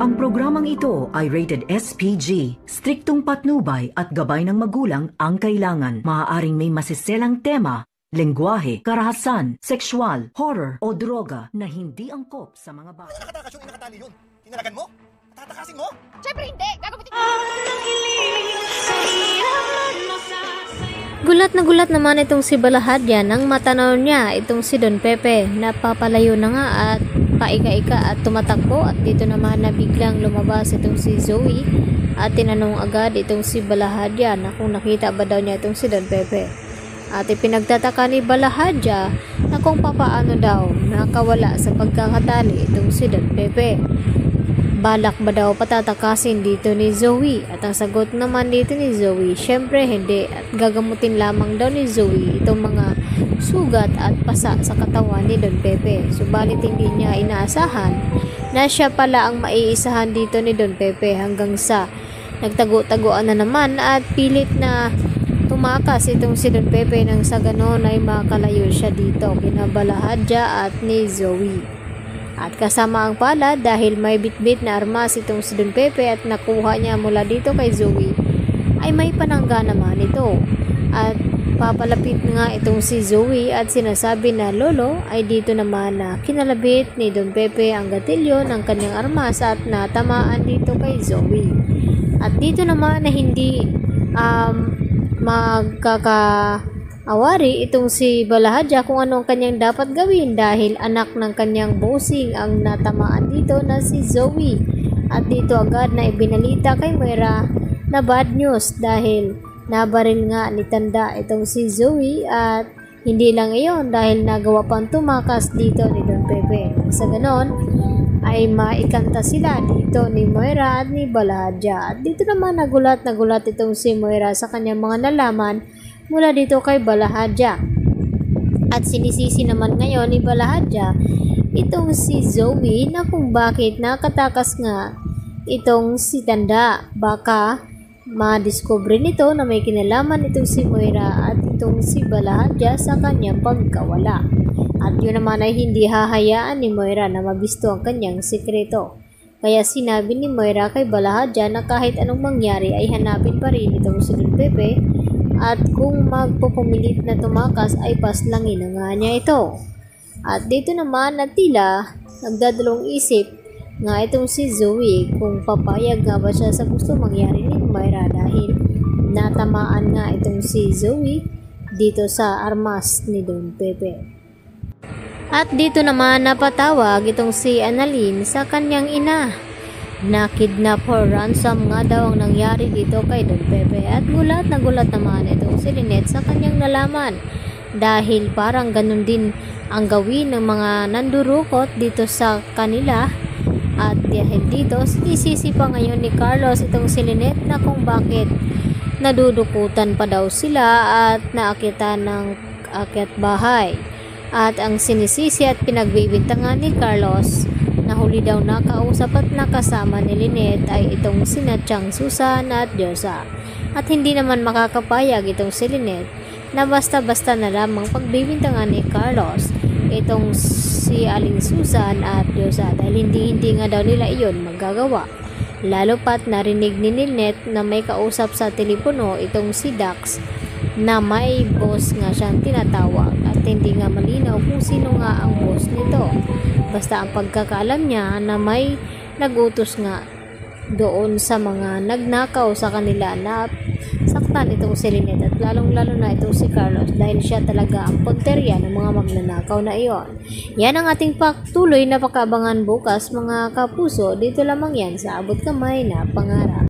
Ang programang ito ay rated SPG. Striktong patnubay at gabay ng magulang ang kailangan. Maaaring may masiselang tema, lengguwahe, karahasan, sexual, horror o droga na hindi angkop sa mga bata. Nakatakas yung inakatali yun. Tinalagan mo? Tatakasin mo? Siyempre hindi! Gagamitin ko! Gulat naman itong si Balahadya nang matanaw niya itong si Don Pepe. Napapalayo na nga at paika-ika at tumatakbo, at dito naman na biglang lumabas itong si Zoe at tinanong agad itong si Balahadya na kung nakita ba daw niya itong si Don Pepe. At ipinagtataka ni Balahadya na kung papaano daw nakawala sa pagkakatali itong si Don Pepe. Balak ba daw patatakasin dito ni Zoe? At ang sagot naman dito ni Zoe, syempre hindi, at gagamutin lamang daw ni Zoe itong mga sugat at pasa sa katawan ni Don Pepe. Subalit hindi niya inaasahan na siya pala ang maiisahan dito ni Don Pepe, hanggang sa nagtago-taguan na naman at pilit na tumakas itong si Don Pepe nang sa ganon ay makalayo siya dito kina Balahadya at ni Zoe. At kasama ang pala, dahil may bitbit na armas itong si Don Pepe at nakuha niya mula dito kay Zoe, ay may panangga naman ito. At papalapit nga itong si Zoe at sinasabi na lolo ay dito naman na kinalabit ni Don Pepe ang gatilyo ng kanyang armas at natamaan dito kay Zoe. At dito naman na hindi magkakaawari itong si Balahadya kung ano ang kanyang dapat gawin, dahil anak ng kanyang bossing ang natamaan dito na si Zoe. At dito agad na ibinalita kay Moira na bad news, dahil nabaril nga ni Tanda itong si Zoe, at hindi lang iyon, dahil nagawa pang tumakas dito ni Don Pepe. Sa ganon ay maikanta sila dito ni Moira at ni Balahadya. At dito naman nagulat itong si Moira sa kanyang mga nalaman mula dito kay Balahadya. At sinisisi naman ngayon ni Balahadya itong si Zoe na kung bakit nakatakas nga itong si Tanda. Baka madiscover nito na may kinalaman itong si Moira at itong si Balahadya sa kanyang pagkawala. At yun naman ay hindi hahayaan ni Moira na mabisto ang kanyang sikreto. Kaya sinabi ni Moira kay Balahadya na kahit anong mangyari ay hanapin pa rin itong si Don Pepe, at kung magpupumilit na tumakas ay paslangin na nga niya ito. At dito naman na tila nagdadalawang isip nga itong si Zoe kung papayag nga ba siya sa gusto mangyari ni Moira, dahil natamaan nga itong si Zoe dito sa armas ni Don Pepe. At dito naman napatawag itong si Annalyn sa kanyang ina. Na-kidnap or ransom nga daw ang nangyari dito kay Don Pepe, at gulat naman itong si Lynette sa kanyang nalaman, dahil parang ganun din ang gawin ng mga nandurukot dito sa kanila. At dahil dito isisi pa ngayon ni Carlos itong si Lynette na kung bakit nadudukutan pa daw sila at naakitan ng akyat bahay. At ang sinisisi at pinagbibintangan ni Carlos na huli daw nakausap at nakasama ni Lynette ay itong sina Chang Susan at Diyosa. At hindi naman makakapayag itong si Lynette na basta-basta na lamang pagbibintangan ni Carlos itong si Aling Susan at Diyosa, dahil hindi nga daw nila iyon magagawa. Lalo pat narinig ni Lynette na may kausap sa telepono itong si Dax na may boss nga siyang tinatawag, at hindi nga malinaw kung sino nga ang boss nito. Basta ang pagkakaalam niya na may nagutos nga doon sa mga nagnakaw sa kanila na saktan itong si Lynette, at lalong-lalo na itong si Carlos, dahil siya talaga ang punteriya ng mga magnanakaw na iyon. Yan ang ating patuloy na pakabangan bukas mga kapuso. Dito lamang yan sa Abot Kamay na Pangarap.